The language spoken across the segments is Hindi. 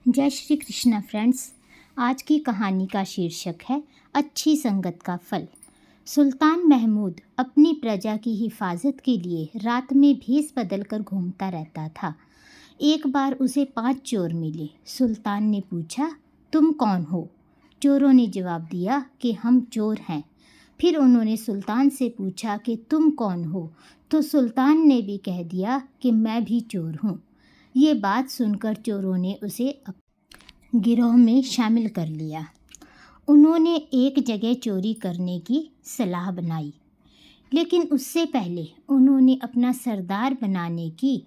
जय श्री कृष्णा फ्रेंड्स। आज की कहानी का शीर्षक है अच्छी संगत का फल। सुल्तान महमूद अपनी प्रजा की हिफाजत के लिए रात में भेष बदलकर घूमता रहता था। एक बार उसे 5 चोर मिले। सुल्तान ने पूछा, तुम कौन हो? चोरों ने जवाब दिया कि हम चोर हैं। फिर उन्होंने सुल्तान से पूछा कि तुम कौन हो? तो सुल्तान ने भी कह दिया कि मैं भी चोर हूँ। ये बात सुनकर चोरों ने उसे गिरोह में शामिल कर लिया। उन्होंने एक जगह चोरी करने की सलाह बनाई, लेकिन उससे पहले उन्होंने अपना सरदार बनाने की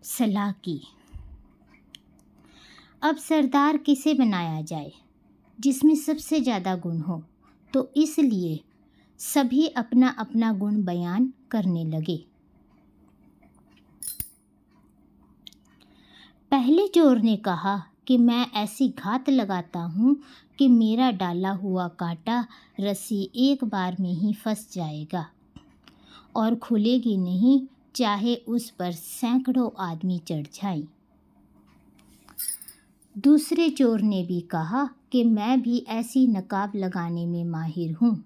सलाह की। अब सरदार किसे बनाया जाए जिसमें सबसे ज़्यादा गुण हो? तो इसलिए सभी अपना अपना गुण बयान करने लगे। पहले चोर ने कहा कि मैं ऐसी घात लगाता हूँ कि मेरा डाला हुआ कांटा रस्सी एक बार में ही फंस जाएगा और खुलेगी नहीं, चाहे उस पर सैकड़ों आदमी चढ़ जाएं। दूसरे चोर ने भी कहा कि मैं भी ऐसी नकाब लगाने में माहिर हूँ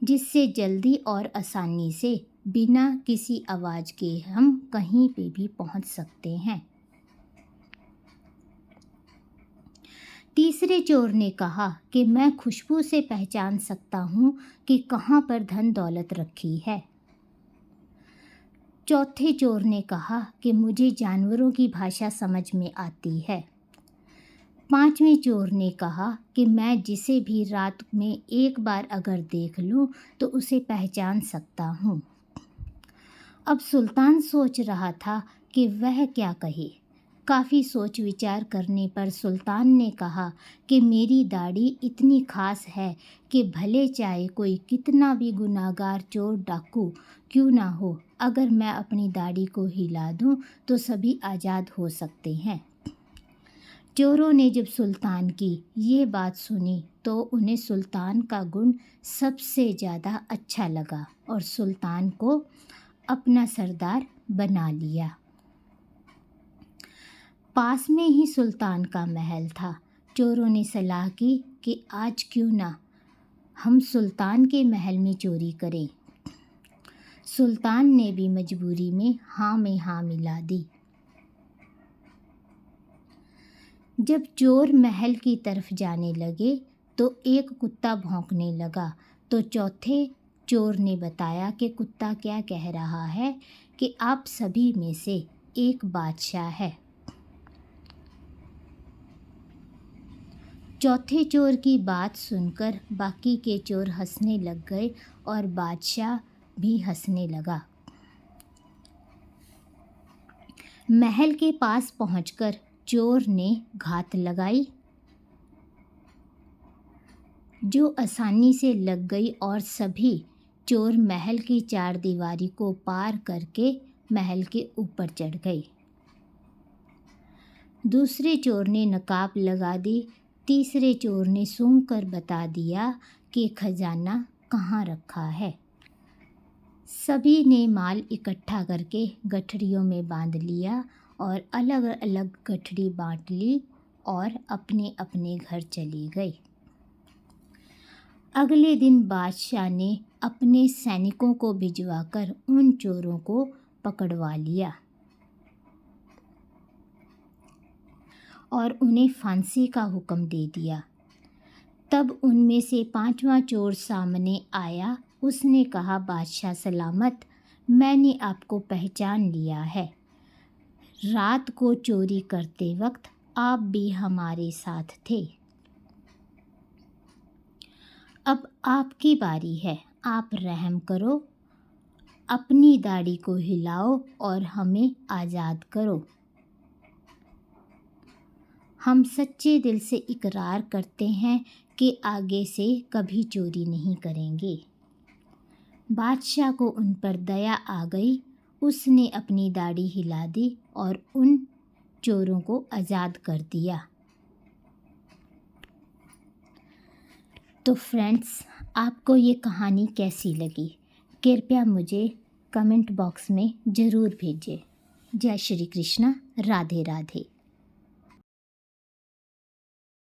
जिससे जल्दी और आसानी से बिना किसी आवाज़ के हम कहीं पे भी पहुँच सकते हैं। तीसरे चोर ने कहा कि मैं खुशबू से पहचान सकता हूँ कि कहाँ पर धन दौलत रखी है। चौथे चोर ने कहा कि मुझे जानवरों की भाषा समझ में आती है। पांचवें चोर ने कहा कि मैं जिसे भी रात में एक बार अगर देख लूँ तो उसे पहचान सकता हूँ। अब सुल्तान सोच रहा था कि वह क्या कहे। काफ़ी सोच विचार करने पर सुल्तान ने कहा कि मेरी दाढ़ी इतनी खास है कि भले चाहे कोई कितना भी गुनाहगार चोर डाकू क्यों ना हो, अगर मैं अपनी दाढ़ी को हिला दूं तो सभी आज़ाद हो सकते हैं। चोरों ने जब सुल्तान की ये बात सुनी तो उन्हें सुल्तान का गुण सबसे ज़्यादा अच्छा लगा और सुल्तान को अपना सरदार बना लिया। पास में ही सुल्तान का महल था। चोरों ने सलाह की कि आज क्यों ना हम सुल्तान के महल में चोरी करें। सुल्तान ने भी मजबूरी में हाँ में हाँ मिला दी। जब चोर महल की तरफ जाने लगे तो एक कुत्ता भौंकने लगा। तो चौथे चोर ने बताया कि कुत्ता क्या कह रहा है कि आप सभी में से एक बादशाह है। चौथे चोर की बात सुनकर बाकी के चोर हंसने लग गए और बादशाह भी हंसने लगा। महल के पास पहुंचकर चोर ने घात लगाई, जो आसानी से लग गई और सभी चोर महल की चारदीवारी को पार करके महल के ऊपर चढ़ गए। दूसरे चोर ने नकाब लगा दी। तीसरे चोर ने सूंघ कर बता दिया कि खजाना कहाँ रखा है। सभी ने माल इकट्ठा करके गठरियों में बांध लिया और अलग अलग गठरी बांट ली और अपने अपने घर चले गए। अगले दिन बादशाह ने अपने सैनिकों को भिजवाकर उन चोरों को पकड़वा लिया और उन्हें फांसी का हुक्म दे दिया। तब उनमें से 5वां चोर सामने आया। उसने कहा, बादशाह सलामत, मैंने आपको पहचान लिया है। रात को चोरी करते वक्त आप भी हमारे साथ थे। अब आपकी बारी है, आप रहम करो, अपनी दाढ़ी को हिलाओ और हमें आज़ाद करो। हम सच्चे दिल से इकरार करते हैं कि आगे से कभी चोरी नहीं करेंगे। बादशाह को उन पर दया आ गई। उसने अपनी दाढ़ी हिला दी और उन चोरों को आज़ाद कर दिया। तो फ्रेंड्स, आपको ये कहानी कैसी लगी? कृपया मुझे कमेंट बॉक्स में ज़रूर भेजें। जय श्री कृष्णा। राधे राधे।